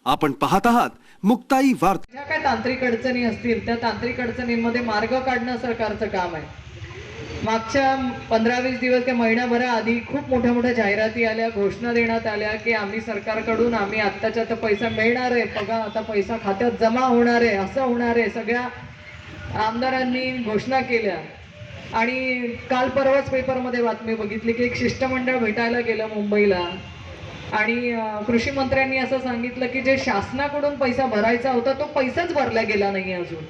आपण पाहत आहात मुक्ताई वार्ता। ज्या काय तांत्रिक अडचणी असतील त्या तांत्रिक अडचणींमध्ये मार्ग काढणं सरकारचं काम आहे। मागच्या 15-20 दिवस त्या महिनाभराआधी खूप मोठ्या जाहिराती आल्या, घोषणा देण्यात आल्या की आम्ही सरकारकडून आम्ही आत्ताच्या आता पैसा मिळणार आहे, बघा आता पैसा खात्यात जमा होणार आहे, असं होणार आहे। सगळ्या आमदारांनी घोषणा केल्या आणि काल परवाच पेपरमध्ये बातमी बघितली की एक शिष्टमंडळ भेटायला गेलं मुंबईला आणि कृषी मंत्र्यांनी असं सांगितलं की जे शासनाकडून पैसा भरायचा होता तो पैसाच भरला गेला नाही अजून।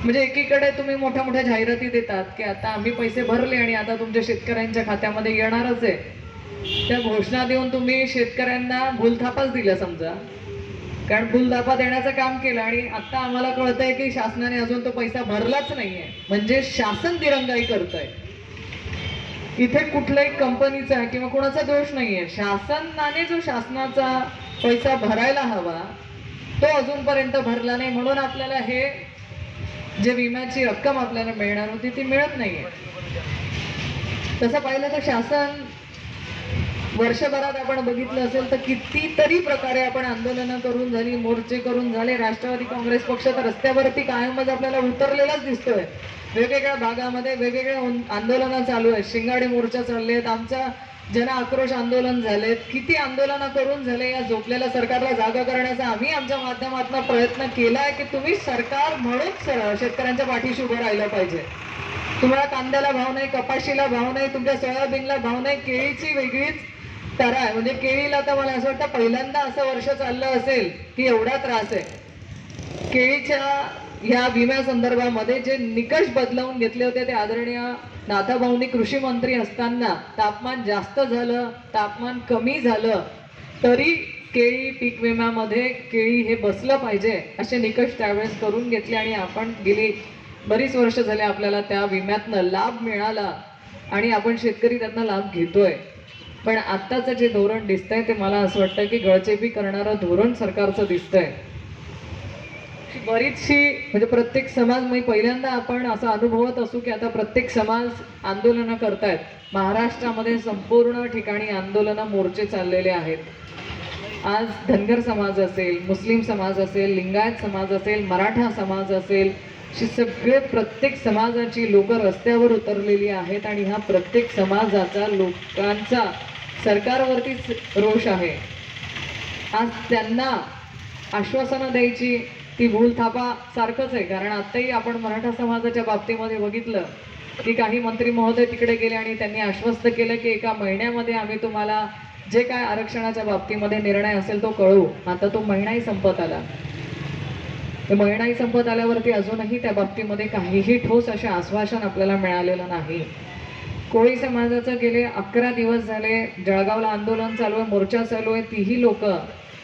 म्हणजे एकीकडे तुम्ही मोठ्या जाहिराती देतात की आता आम्ही पैसे भरले आणि आता तुमच्या शेतकऱ्यांच्या खात्यामध्ये येणारच आहे, त्या घोषणा देऊन तुम्ही शेतकऱ्यांना भूलथापाच दिल्या समजा, कारण भूलथापा देण्याचं काम केलं आणि आता आम्हाला कळतंय की शासनाने अजून तो पैसा भरलाच नाहीये, म्हणजे शासन दिरंगाई करतंय। इथे कुठल्याही कंपनीचा किंवा कोणाचा दोष नाहीये, शासनाने जो शासनाचा पैसा भरायला हवा तो अजूनपर्यंत भरला नाही, म्हणून आपल्याला हे जे विम्याची रक्कम आपल्याला मिळणार होती ती मिळत नाहीये। तसं पाहिलं तर शासन वर्षभरात आपण बघितलं असेल तर कितीतरी प्रकारे आपण आंदोलनं करून झाली, मोर्चे करून झाले। राष्ट्रवादी काँग्रेस पक्ष तर रस्त्यावरती कायमच आपल्याला उतरलेलाच दिसतोय। वेगवेगळ्या भागामध्ये वेगवेगळे आंदोलनं चालू आहेत, शिंगाडे मोर्चा चालले आहेत, आमच्या जन आक्रोश आंदोलन झालेत, किती आंदोलनं करून झाले। या झोपलेल्या सरकारला जागा करण्याचा आम्ही आमच्या माध्यमातून प्रयत्न केलाय की तुम्ही सरकार म्हणून शेतकऱ्यांच्या पाठीशी उभं राहिलं पाहिजे। तुम्हाला कांद्याला भाव नाही, कपाशीला भाव नाही, तुमच्या सोयाबीनला भाव नाही, केळीची वेगळीच तरा आहे। म्हणजे केळीला तर मला असं वाटतं पहिल्यांदा असं वर्ष चाललं असेल की एवढा त्रास आहे। केळीच्या ह्या विम्या संदर्भामध्ये जे निकष बदलावून घेतले होते ते आदरणीय नाथाभाऊंनी कृषी मंत्री असताना तापमान जास्त झालं, तापमान कमी झालं तरी केळी पीक विम्यामध्ये केळी हे बसलं पाहिजे असे निकष त्यावेळेस करून घेतले आणि आपण गेली बरीच वर्ष झाले आपल्याला त्या विम्यातनं लाभ मिळाला आणि आपण शेतकरी त्यातनं लाभ घेतोय। पण आत्ताचं जे धोरण दिसतंय ते मला असं वाटतं की गळचेपी करणारं धोरण सरकारचं दिसतंय। बरीचशी म्हणजे प्रत्येक समाज मी पहिल्यांदा आपण असं अनुभवत असू की आता प्रत्येक समाज आंदोलनं करतायत। महाराष्ट्रामध्ये संपूर्ण ठिकाणी आंदोलनं मोर्चे चाललेले आहेत। आज धनगर समाज असेल, मुस्लिम समाज असेल, लिंगायत समाज असेल, मराठा समाज असेल, अशी सगळे प्रत्येक समाजाची लोक रस्त्यावर उतरलेली आहेत आणि हा प्रत्येक समाजाचा लोकांचा सरकारवरतीच रोष आहे। आज त्यांना आश्वासनं द्यायची ती भूलथापा सारखंच आहे, कारण आत्ताही आपण मराठा समाजाच्या बाबतीमध्ये बघितलं की काही मंत्री महोदय तिकडे गेले आणि त्यांनी आश्वस्त केलं की एका महिन्यामध्ये आम्ही तुम्हाला जे काय आरक्षणाच्या बाबतीमध्ये निर्णय असेल तो कळवू। आता तो महिनाही संपत आला, महिनाही संपत आल्यावरती अजूनही त्या बाबतीमध्ये काहीही ठोस असे आश्वासन आपल्याला मिळालेलं नाही। कोळी समाजाचं गेले 11 दिवस झाले जळगावला आंदोलन चालू आहे, मोर्चा चालू आहे, तीही लोक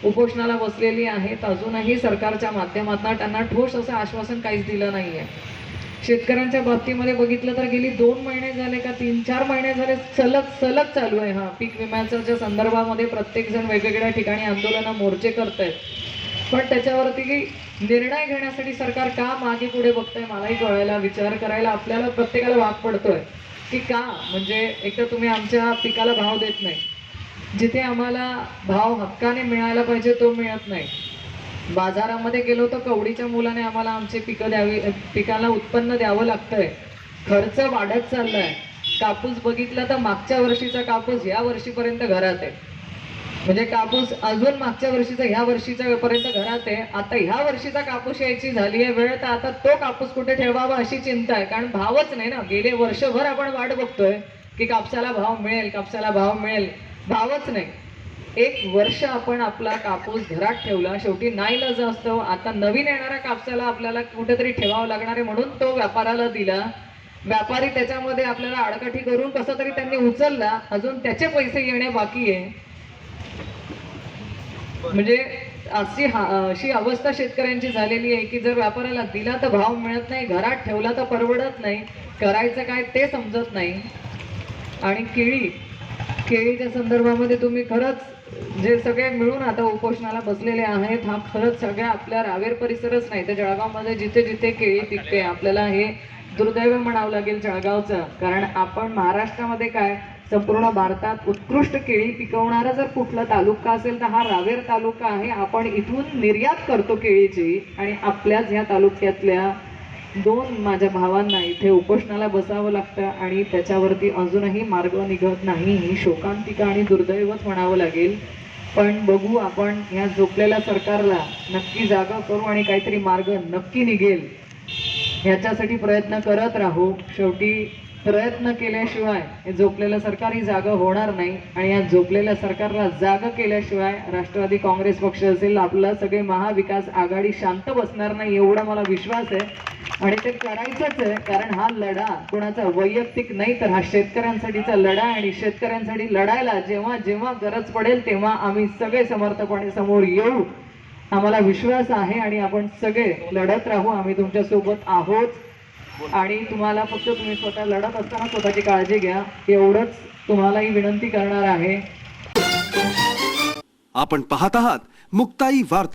उपोषणाला बसलेली आहेत। अजूनही सरकारच्या माध्यमातून त्यांना ठोस असं आश्वासन काहीच दिलं नाहीये। शेतकऱ्यांच्या बाबतीमध्ये बघितलं तर गेली 2 महिने झाले का 3-4 महिने झाले सलग चालू आहे हा पीक विम्याच्या संदर्भामध्ये प्रत्येक जण वेगवेगळ्या ठिकाणी आंदोलनं मोर्चे करतायत, पण त्याच्यावरती निर्णय घेण्यासाठी सरकार का मागे पुढे बघतंय मलाही कळायला, विचार करायला आपल्याला प्रत्येकाला भाग पडतोय की का। म्हणजे एक तर तुम्ही आमच्या पिकाला भाव देत नाही, जिथे आम्हाला भाव हक्काने मिळायला पाहिजे तो मिळत नाही। बाजारामध्ये गेलो तर कवडीच्या मुलाने आम्हाला आमचे पिकाला उत्पन्न द्यावं लागतंय, खर्च वाढत चाललाय। कापूस बघितला तर मागच्या वर्षीचा कापूस या वर्षीपर्यंत घरात आहे, म्हणजे कापूस अजून मागच्या वर्षीचा ह्या वर्षीच्या पर्यंत घरात आहे। आता ह्या वर्षीचा कापूस यायची झाली आहे वेळ, तर आता तो कापूस कुठे ठेवावा अशी चिंता आहे, कारण भावच नाही ना। गेले वर्षभर आपण वाट बघतोय की कापसाला भाव मिळेल, कापसाला भाव मिळेल, भावच नाही। 1 वर्ष आपण आपला कापूस घरात ठेवला, शेवटी नाईलाज असतो आता नवीन येणाऱ्या कापसाला आपल्याला कुठेतरी ठेवावं लागणार आहे, म्हणून तो व्यापाराला दिला। व्यापारी त्याच्यामध्ये आपल्याला आडकाठी करून कसं तरी त्यांनी उचलला, अजून त्याचे पैसे येणे बाकी आहे। म्हणजे अशी अवस्था शेतकऱ्यांची झालेली आहे की जर व्यापाऱ्याला दिला तर भाव मिळत नाही, घरात ठेवला तर परवडत नाही, करायचं काय ते समजत नाही। आणि केळीच्या संदर्भामध्ये तुम्ही खरंच जे सगळे मिळून आता उपोषणाला बसलेले आहेत, हा खरंच सगळ्या आपल्या रावेर परिसरच नाही तर जळगावमध्ये जिथे जिथे केळी पिकते आपल्याला हे दुर्दैव म्हणावं लागेल जळगावचं, कारण आपण महाराष्ट्रामध्ये काय संपूर्ण भारतात उत्कृष्ट केळी पिकवणारा जर कुठला तालुका असेल तर हा रावेर तालुका आहे. आपण इथून निर्यात करतो केळीची आणि आपल्याच ह्या तालुक्यातल्या 2 माझ्या भावांना इथे उपोषणाला बसावं लागतं आणि त्याच्यावरती अजूनही मार्ग निघत नाही. ही शोकांतिका आणि दुर्दैवच म्हणावं लागेल. पण बघू, आपण ह्या झोपलेल्या सरकारला नक्की जागा करू आणि काहीतरी मार्ग नक्की निघेल ह्याच्यासाठी प्रयत्न करत राहू. शेवटी प्रयत्न केल्याशिवाय हे झोपलेलं सरकारही जागा होणार नाही आणि या झोपलेल्या सरकारला जागा केल्याशिवाय राष्ट्रवादी काँग्रेस पक्ष असेल, आपला सगळे महाविकास आघाडी शांत बसणार नाही एवढा मला विश्वास आहे. आणि ते करायचंच आहे, कारण हा लढा कोणाचा वैयक्तिक नाही तर हा शेतकऱ्यांसाठीचा लढा आहे. आणि शेतकऱ्यांसाठी लढायला जेव्हा जेव्हा गरज पडेल तेव्हा आम्ही सगळे समर्थपणे समोर येऊ. आम्हाला विश्वास आहे आणि आपण सगळे लढत राहू. आम्ही तुमच्या सोबत आहोत आणि तुम्हाला फक्त तुम्ही स्वतः लढत असताना स्वतःची काळजी घ्या एवढंच तुम्हालाही विनंती करणार आहे. आपण पाहत आहात मुक्ताई वार्ता.